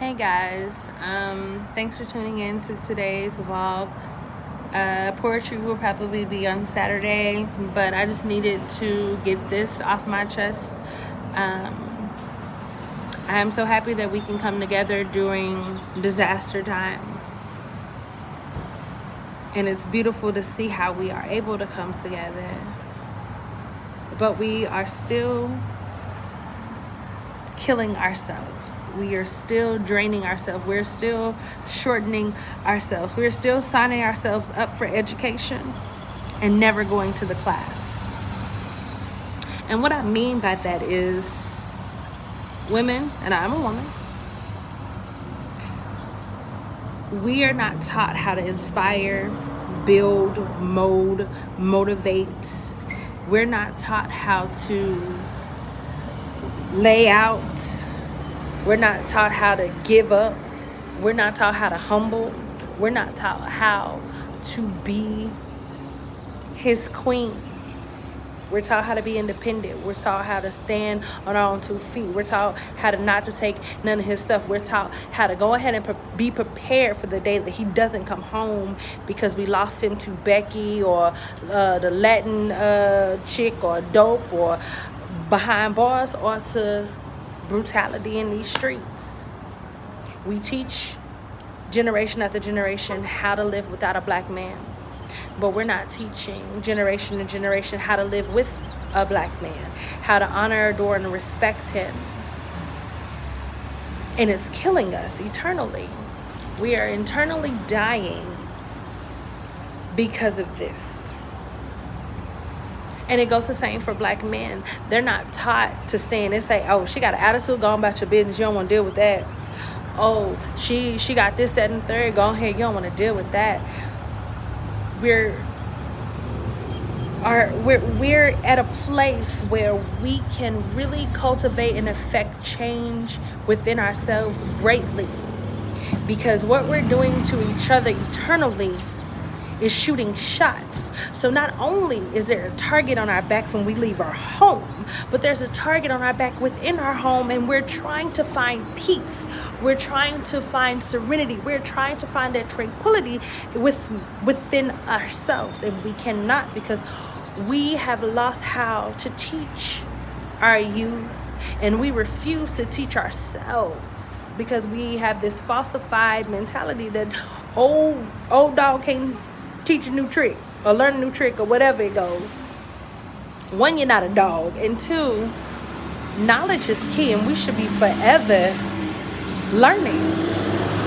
Hey guys, thanks for tuning in to today's vlog. Poetry will probably be on Saturday, but I just needed to get this off my chest. I am so happy that we can come together during disaster times. And it's beautiful to see how we are able to come together. But we are still killing ourselves. We are still draining ourselves. We're still shortening ourselves. We're still signing ourselves up for education and never going to the class. And what I mean by that is women, and I'm a woman, we are not taught how to inspire, build, motivate. We're not taught how to lay out. We're not taught how to give up. We're not taught how to humble. We're not taught how to be his queen. We're taught how to be independent. We're taught how to stand on our own 2 feet. We're taught how to not to take none of his stuff. We're taught how to go ahead and be prepared for the day that he doesn't come home because we lost him to Becky or the Latin chick or dope or behind bars or to brutality in these streets. We teach generation after generation how to live without a black man, but we're not teaching generation to generation how to live with a black man, how to honor, adore, and respect him. And it's killing us eternally. We are internally dying because of this. And it goes the same for black men. They're not taught to stand and say, oh, she got an attitude, go on about your business, you don't want to deal with that. Oh, she got this, that, and the third, go ahead, you don't want to deal with that. We're at a place where we can really cultivate and affect change within ourselves greatly. Because what we're doing to each other eternally is shooting shots. So not only is there a target on our backs when we leave our home, but there's a target on our back within our home, and we're trying to find peace. We're trying to find serenity. We're trying to find that tranquility within ourselves, and we cannot, because we have lost how to teach our youth, and we refuse to teach ourselves because we have this falsified mentality that old dog can't teach a new trick or learn a new trick or whatever it goes. One, you're not a dog, and two, knowledge is key, and we should be forever learning.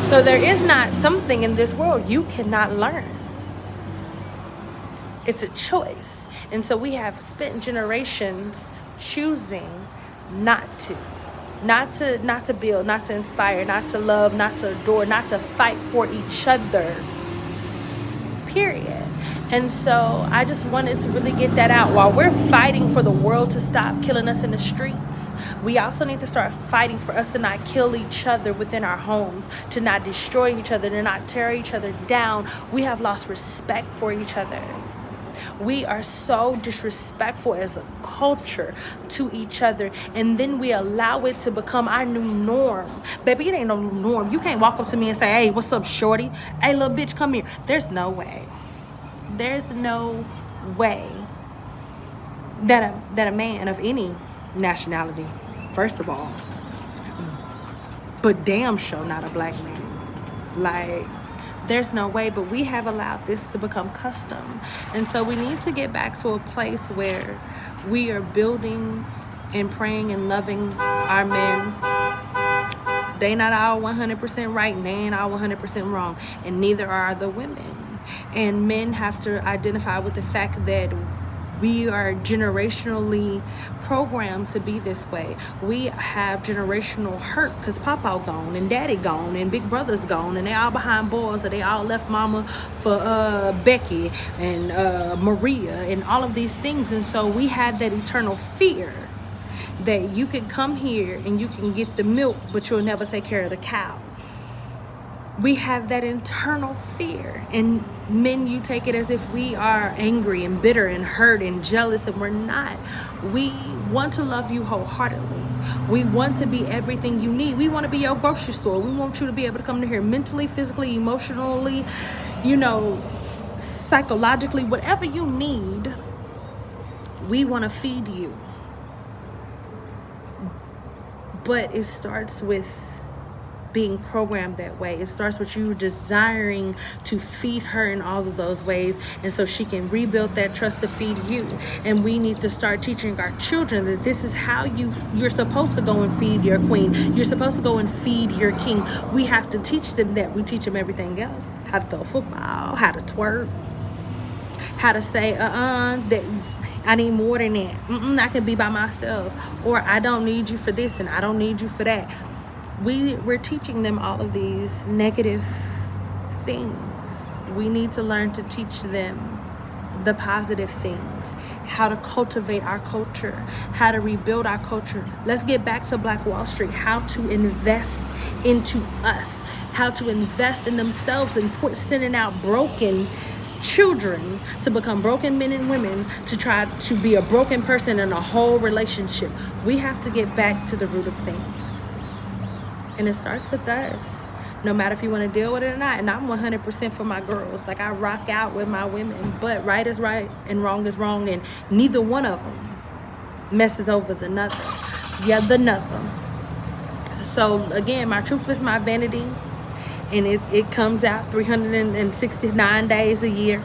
So there is not something in this world you cannot learn. It's a choice. And so we have spent generations choosing not to build, not to inspire, not to love, not to adore, not to fight for each other, period. And so I just wanted to really get that out. While we're fighting for the world to stop killing us in the streets, we also need to start fighting for us to not kill each other within our homes, to not destroy each other, to not tear each other down. We have lost respect for each other. We are so disrespectful as a culture to each other, and then we allow it to become our new norm. Baby, it ain't no new norm. You can't walk up to me and say, hey, what's up, shorty? Hey, little bitch, come here. There's no way. There's no way that a man of any nationality, first of all, but damn sure not a black man, like, there's no way. But we have allowed this to become custom. And so we need to get back to a place where we are building and praying and loving our men. They not all 100% right, and they ain't all 100% wrong, and neither are the women. And men have to identify with the fact that we are generationally programmed to be this way. We have generational hurt because Papa gone and Daddy gone and Big Brother's gone, and they all behind bars, or they all left Mama for Becky and Maria and all of these things. And so we have that eternal fear that you can come here and you can get the milk, but you'll never take care of the cow. We have that internal fear, and men, you take it as if we are angry and bitter and hurt and jealous, and we're not. We want to love you wholeheartedly. We want to be everything you need. We want to be your grocery store. We want you to be able to come to here mentally, physically, emotionally, psychologically, whatever you need. We want to feed you. But it starts with being programmed that way. It starts with you desiring to feed her in all of those ways, and so she can rebuild that trust to feed you. And we need to start teaching our children that this is how you're supposed to go and feed your queen. You're supposed to go and feed your king. We have to teach them that. We teach them everything else: how to throw a football, how to twerk, how to say that I need more than that. I can be by myself, or I don't need you for this and I don't need you for that. We're teaching them all of these negative things. We need to learn to teach them the positive things, how to cultivate our culture, how to rebuild our culture. Let's get back to Black Wall Street, how to invest into us, how to invest in themselves and quit sending out broken children to become broken men and women to try to be a broken person in a whole relationship. We have to get back to the root of things. And it starts with us, no matter if you want to deal with it or not. And I'm 100% for my girls. Like, I rock out with my women, but right is right and wrong is wrong, and neither one of them messes over the another. The another. So again, my truth is my vanity, and it comes out 369 days a year,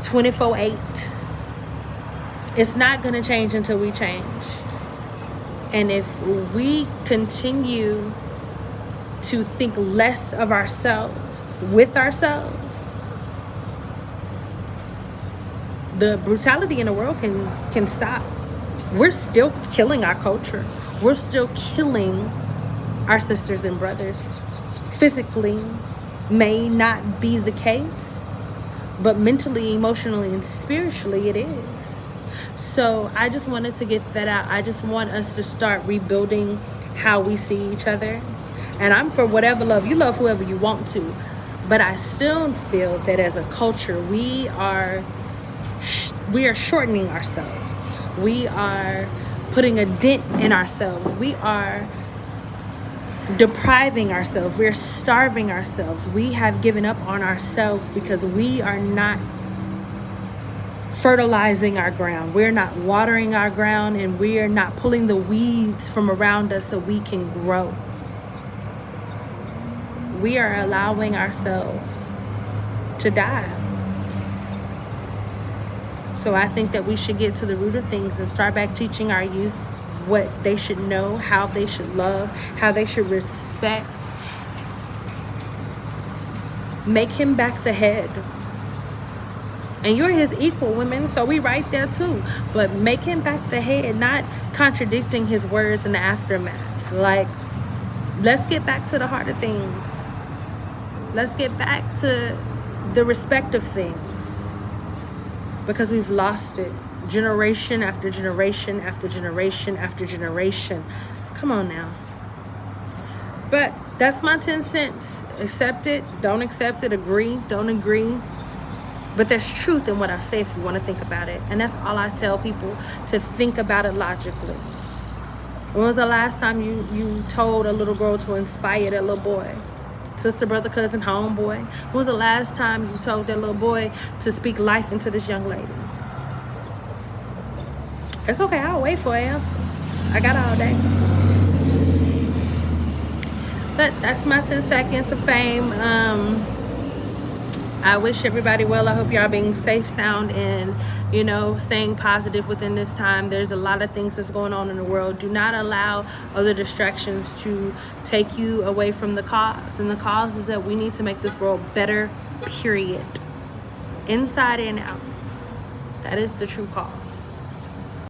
24/8. It's not going to change until we change. And if we continue to think less of ourselves with ourselves, the brutality in the world can stop. We're still killing our culture. We're still killing our sisters and brothers. Physically may not be the case, but mentally, emotionally, and spiritually it is. So I just wanted to get that out. I just want us to start rebuilding how we see each other. And I'm for whatever love. You love whoever you want to. But I still feel that as a culture, we are shortening ourselves. We are putting a dent in ourselves. We are depriving ourselves. We're starving ourselves. We have given up on ourselves because we are not fertilizing our ground. We're not watering our ground, and we are not pulling the weeds from around us so we can grow. We are allowing ourselves to die. So I think that we should get to the root of things and start back teaching our youth what they should know, how they should love, how they should respect. Make him back the head. And you're his equal, women, so we right there too. But make him back the head, not contradicting his words in the aftermath. Like, let's get back to the heart of things. Let's get back to the respect of things. Because we've lost it. Generation after generation after generation after generation. Come on now. But that's my 10 cents. Accept it, don't accept it, agree, don't agree. But there's truth in what I say if you want to think about it. And that's all I tell people, to think about it logically. When was the last time you told a little girl to inspire that little boy? Sister, brother, cousin, homeboy. When was the last time you told that little boy to speak life into this young lady? It's okay, I'll wait for an answer. I got all day. But that's my 10 seconds of fame. I wish everybody well. I hope y'all being safe, sound, and, staying positive within this time. There's a lot of things that's going on in the world. Do not allow other distractions to take you away from the cause. And the cause is that we need to make this world better, period. Inside and out. That is the true cause.